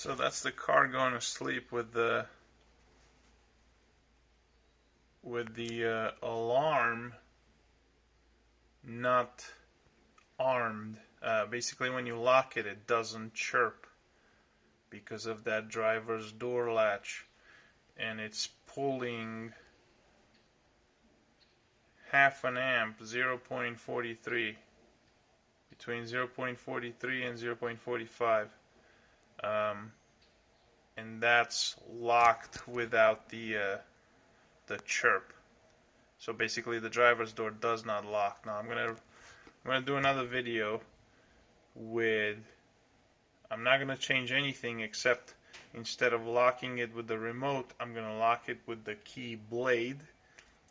So that's the car going to sleep with the alarm not armed. Basically, when you lock it, it doesn't chirp because of that driver's door latch, and it's pulling half an amp, 0.43, between 0.43 and 0.45. And that's locked without the chirp. So basically, the driver's door does not lock. Now I'm gonna do another video with. I'm not gonna change anything except instead of locking it with the remote, I'm gonna lock it with the key blade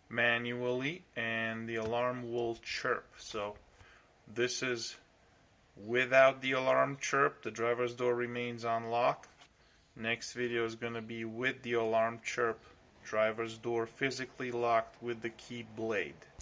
manually, and the alarm will chirp. So this is without the alarm chirp. The driver's door remains unlocked. Next video is going to be with the alarm chirp, driver's door physically locked with the key blade.